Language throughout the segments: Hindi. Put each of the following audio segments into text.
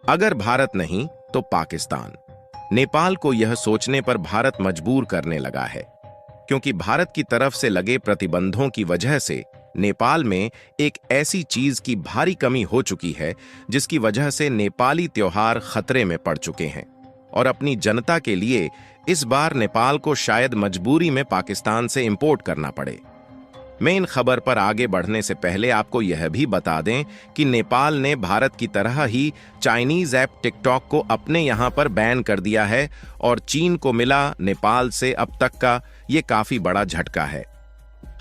अगर भारत नहीं तो पाकिस्तान। नेपाल को यह सोचने पर भारत मजबूर करने लगा है, क्योंकि भारत की तरफ से लगे प्रतिबंधों की वजह से नेपाल में एक ऐसी चीज की भारी कमी हो चुकी है जिसकी वजह से नेपाली त्योहार खतरे में पड़ चुके हैं। और अपनी जनता के लिए इस बार नेपाल को शायद मजबूरी में पाकिस्तान से इंपोर्ट करना पड़े। मेन खबर पर आगे बढ़ने से पहले आपको यह भी बता दें कि नेपाल ने भारत की तरह ही चाइनीज ऐप टिकटॉक को अपने यहां पर बैन कर दिया है और चीन को मिला नेपाल से अब तक का ये काफी बड़ा झटका है।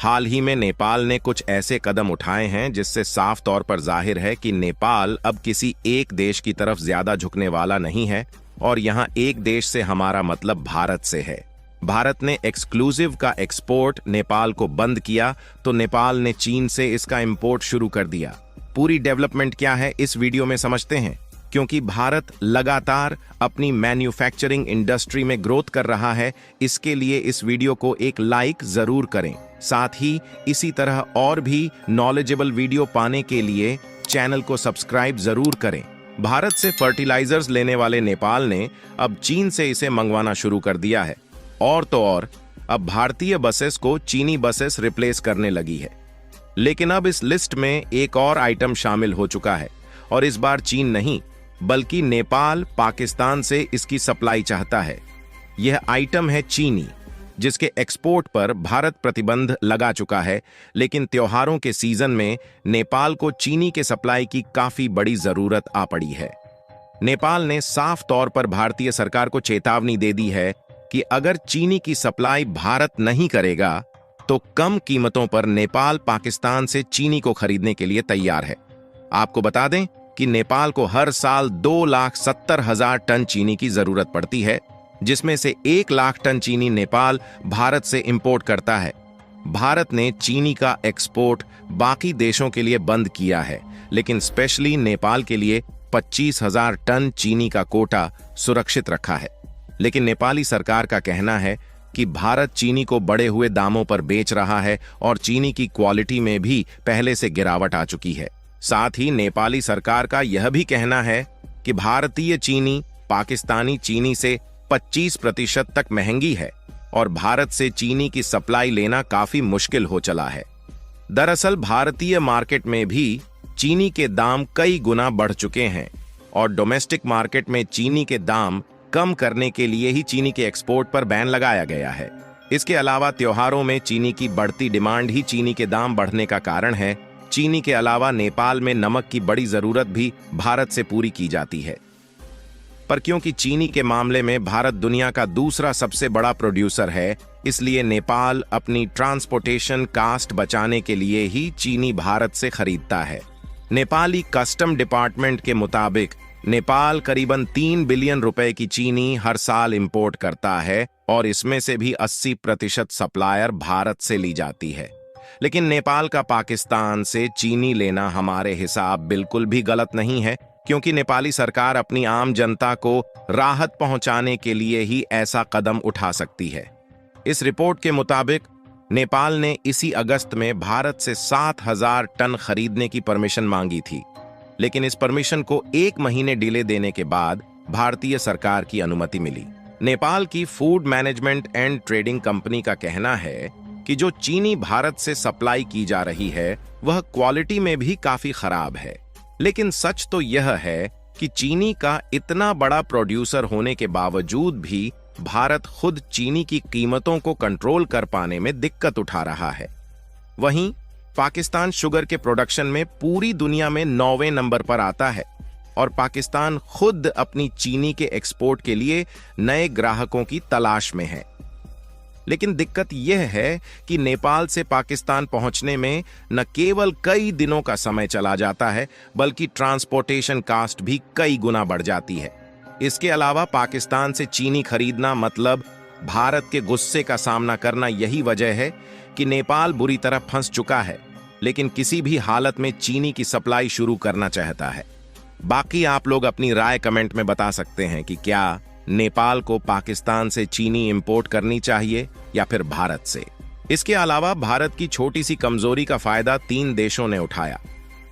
हाल ही में नेपाल ने कुछ ऐसे कदम उठाए हैं जिससे साफ तौर पर जाहिर है कि नेपाल अब किसी एक देश की तरफ ज्यादा झुकने वाला नहीं है और यहां एक देश से हमारा मतलब भारत से है। भारत ने एक्सक्लूसिव का एक्सपोर्ट नेपाल को बंद किया तो नेपाल ने चीन से इसका इंपोर्ट शुरू कर दिया। पूरी डेवलपमेंट क्या है इस वीडियो में समझते हैं, क्योंकि भारत लगातार अपनी मैन्युफैक्चरिंग इंडस्ट्री में ग्रोथ कर रहा है। इसके लिए इस वीडियो को एक लाइक जरूर करें। साथ ही इसी तरह और भी नॉलेजेबल वीडियो पाने के लिए चैनल को सब्सक्राइब जरूर करें। भारत से फर्टिलाइजर्स लेने वाले नेपाल ने अब चीन से इसे मंगवाना शुरू कर दिया है। और तो और अब भारतीय बसेस को चीनी बसेस रिप्लेस करने लगी है। लेकिन अब इस लिस्ट में एक और आइटम शामिल हो चुका है और इस बार चीन नहीं बल्कि नेपाल पाकिस्तान से इसकी सप्लाई चाहता है। यह आइटम है चीनी, जिसके एक्सपोर्ट पर भारत प्रतिबंध लगा चुका है। लेकिन त्योहारों के सीजन में नेपाल को चीनी के सप्लाई की काफी बड़ी जरूरत आ पड़ी है। नेपाल ने साफ तौर पर भारतीय सरकार को चेतावनी दे दी है कि अगर चीनी की सप्लाई भारत नहीं करेगा तो कम कीमतों पर नेपाल पाकिस्तान से चीनी को खरीदने के लिए तैयार है। आपको बता दें कि नेपाल को हर साल 2,70,000 टन चीनी की जरूरत पड़ती है, जिसमें से 1 लाख टन चीनी नेपाल भारत से इंपोर्ट करता है। भारत ने चीनी का एक्सपोर्ट बाकी देशों के लिए बंद किया है, लेकिन स्पेशली नेपाल के लिए 25,000 टन चीनी का कोटा सुरक्षित रखा है। लेकिन नेपाली सरकार का कहना है कि भारत चीनी को बढ़े हुए दामों पर बेच रहा है और चीनी की क्वालिटी में भी पहले से गिरावट आ चुकी है। साथ ही नेपाली सरकार का यह भी कहना है कि भारतीय चीनी पाकिस्तानी चीनी से 25% तक महंगी है और भारत से चीनी की सप्लाई लेना काफी मुश्किल हो चला है। दरअसल भारतीय मार्केट में भी चीनी के दाम कई गुना बढ़ चुके हैं और डोमेस्टिक मार्केट में चीनी के दाम कम करने के लिए ही चीनी के एक्सपोर्ट पर बैन लगाया गया है। इसके अलावा त्योहारों में चीनी की बढ़ती डिमांड ही चीनी के दाम बढ़ने का कारण है। चीनी के अलावा नेपाल में नमक की बड़ी जरूरत भी भारत से पूरी की जाती है। पर क्योंकि चीनी के मामले में भारत दुनिया का दूसरा सबसे बड़ा प्रोड्यूसर है, इसलिए नेपाल अपनी ट्रांसपोर्टेशन कास्ट बचाने के लिए ही चीनी भारत से खरीदता है। नेपाली कस्टम डिपार्टमेंट के मुताबिक नेपाल करीबन 3 बिलियन रुपए की चीनी हर साल इंपोर्ट करता है और इसमें से भी 80% सप्लायर भारत से ली जाती है। लेकिन नेपाल का पाकिस्तान से चीनी लेना हमारे हिसाब बिल्कुल भी गलत नहीं है, क्योंकि नेपाली सरकार अपनी आम जनता को राहत पहुंचाने के लिए ही ऐसा कदम उठा सकती है। इस रिपोर्ट के मुताबिक नेपाल ने इसी अगस्त में भारत से 7,000 टन खरीदने की परमिशन मांगी थी, लेकिन इस परमिशन को 1 महीने डिले देने के बाद भारतीय सरकार की अनुमति मिली। नेपाल की food management and trading company का कहना है कि जो चीनी भारत से सप्लाई की जा रही है वह क्वालिटी में भी काफी खराब है। लेकिन सच तो यह है कि चीनी का इतना बड़ा प्रोड्यूसर होने के बावजूद भी भारत खुद चीनी की कीमतों को कंट्रोल कर पाने में दिक्कत उठा रहा है। वहीं पाकिस्तान शुगर के प्रोडक्शन में पूरी दुनिया में 9वें नंबर पर आता है और पाकिस्तान खुद अपनी चीनी के एक्सपोर्ट के लिए नए ग्राहकों की तलाश में है। लेकिन दिक्कत यह है कि नेपाल से पाकिस्तान पहुंचने में न केवल कई दिनों का समय चला जाता है, बल्कि ट्रांसपोर्टेशन कास्ट भी कई गुना बढ़ जाती है। इसके अलावा पाकिस्तान से चीनी खरीदना मतलब भारत के गुस्से का सामना करना। यही वजह है कि नेपाल बुरी तरह फंस चुका है, लेकिन किसी भी हालत में चीनी की सप्लाई शुरू करना चाहता है। बाकी आप लोग अपनी राय कमेंट में बता सकते हैं कि क्या नेपाल को पाकिस्तान से चीनी इंपोर्ट करनी चाहिए या फिर भारत से। इसके अलावा भारत की छोटी सी कमजोरी का फायदा 3 देशों ने उठाया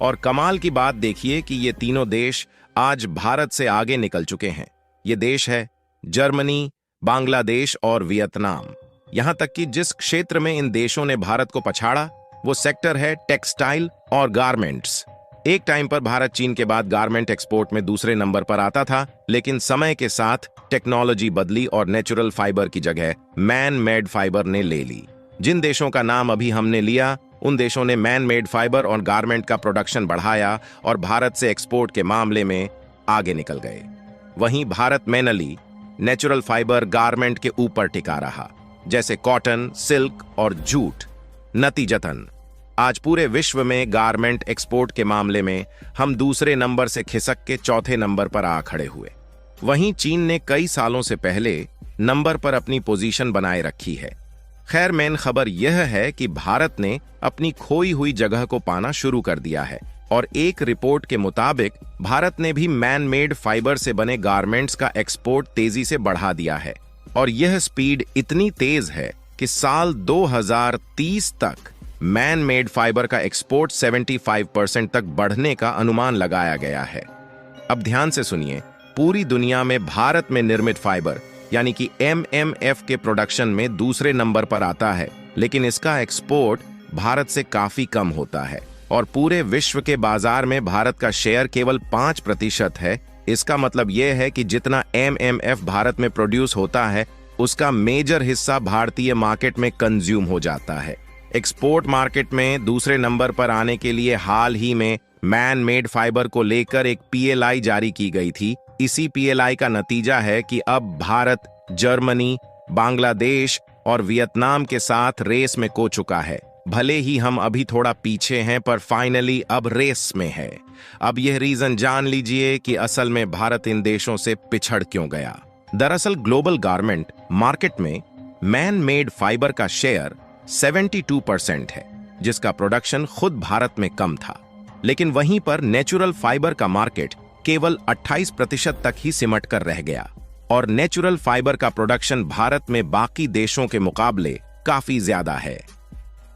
और कमाल की बात देखिए कि ये तीनों देश आज भारत से आगे निकल चुके हैं। ये देश है जर्मनी, बांग्लादेश और वियतनाम। यहां तक कि जिस क्षेत्र में इन देशों ने भारत को पछाड़ा वो सेक्टर है टेक्सटाइल और गारमेंट्स। एक टाइम पर भारत चीन के बाद गारमेंट एक्सपोर्ट में दूसरे नंबर पर आता था, लेकिन समय के साथ टेक्नोलॉजी बदली और नेचुरल फाइबर की जगह मैन मेड फाइबर ने ले ली। जिन देशों का नाम अभी हमने लिया उन देशों ने मैन मेड फाइबर और गारमेंट का प्रोडक्शन बढ़ाया और भारत से एक्सपोर्ट के मामले में आगे निकल गए। वहीं Bharat mainly natural fibre garment के ऊपर टिका रहा, जैसे कॉटन, सिल्क और जूट। नतीजतन आज पूरे विश्व में गारमेंट एक्सपोर्ट के मामले में हम दूसरे नंबर से खिसक के चौथे नंबर पर आ खड़े हुए। वहीं चीन ने कई सालों से पहले नंबर पर अपनी पोजीशन बनाए रखी है। खैर, मेन खबर यह है कि भारत ने अपनी खोई हुई जगह को पाना शुरू कर दिया है और एक रिपोर्ट के मुताबिक भारत ने भी मैन मेड फाइबर से बने गारमेंट्स का एक्सपोर्ट तेजी से बढ़ा दिया है और यह स्पीड इतनी तेज है कि साल 2030 तक मैन मेड फाइबर का एक्सपोर्ट 75% तक बढ़ने का अनुमान लगाया गया है। अब ध्यान से सुनिए, पूरी दुनिया में भारत में निर्मित फाइबर यानी कि MMF के प्रोडक्शन में दूसरे नंबर पर आता है, लेकिन इसका एक्सपोर्ट भारत से काफी कम होता है और पूरे विश्व के बाजार में भारत का शेयर केवल 5% है। इसका मतलब यह है कि जितना MMF भारत में प्रोड्यूस होता है उसका मेजर हिस्सा भारतीय मार्केट में कंज्यूम हो जाता है। एक्सपोर्ट मार्केट में दूसरे नंबर पर आने के लिए हाल ही में मैन मेड फाइबर को लेकर एक PLI जारी की गई थी। इसी PLI का नतीजा है कि अब भारत जर्मनी, बांग्लादेश और वियतनाम के साथ रेस में खो चुका है। भले ही हम अभी थोड़ा पीछे हैं, पर फाइनली अब रेस में है। अब यह रीजन जान लीजिए कि असल में भारत इन देशों से पिछड़ क्यों गया। दरअसल ग्लोबल गारमेंट मार्केट में मैन मेड फाइबर का शेयर 72% है, जिसका प्रोडक्शन खुद भारत में कम था। लेकिन वहीं पर नेचुरल फाइबर का मार्केट केवल 28% तक ही सिमट कर रह गया और नेचुरल फाइबर का प्रोडक्शन भारत में बाकी देशों के मुकाबले काफी ज्यादा है।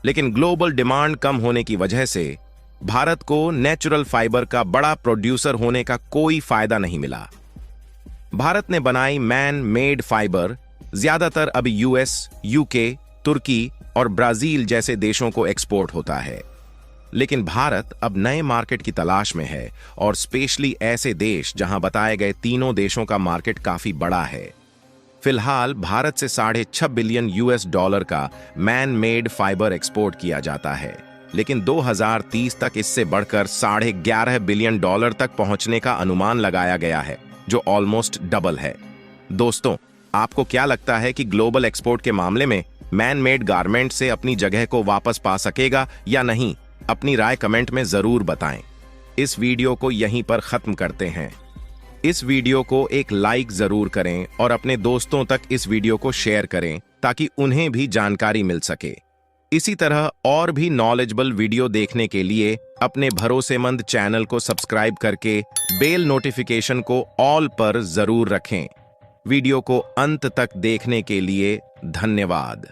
लेकिन ग्लोबल डिमांड कम होने की वजह से भारत को नेचुरल फाइबर का बड़ा प्रोड्यूसर होने का कोई फायदा नहीं मिला। भारत ने बनाई मैन मेड फाइबर ज्यादातर अभी US, UK, तुर्की और ब्राजील जैसे देशों को एक्सपोर्ट होता है। लेकिन भारत अब नए मार्केट की तलाश में है और स्पेशली ऐसे देश जहां बताए गए तीनों देशों का मार्केट काफी बड़ा है। फिलहाल भारत से $6.5 बिलियन का मैन मेड फाइबर एक्सपोर्ट किया जाता है, लेकिन 2030 तक इससे बढ़कर $11.5 बिलियन तक पहुंचने का अनुमान लगाया गया है, जो ऑलमोस्ट डबल है। दोस्तों, आपको क्या लगता है कि ग्लोबल एक्सपोर्ट के मामले में मैन मेड गारमेंट से अपनी जगह को वापस पा सकेगा या नहीं? अपनी राय कमेंट में जरूर बताएं। इस वीडियो को यहीं पर खत्म करते हैं। इस वीडियो को एक लाइक जरूर करें और अपने दोस्तों तक इस वीडियो को शेयर करें ताकि उन्हें भी जानकारी मिल सके। इसी तरह और भी नॉलेजेबल वीडियो देखने के लिए अपने भरोसेमंद चैनल को सब्सक्राइब करके बेल नोटिफिकेशन को ऑल पर जरूर रखें। वीडियो को अंत तक देखने के लिए धन्यवाद।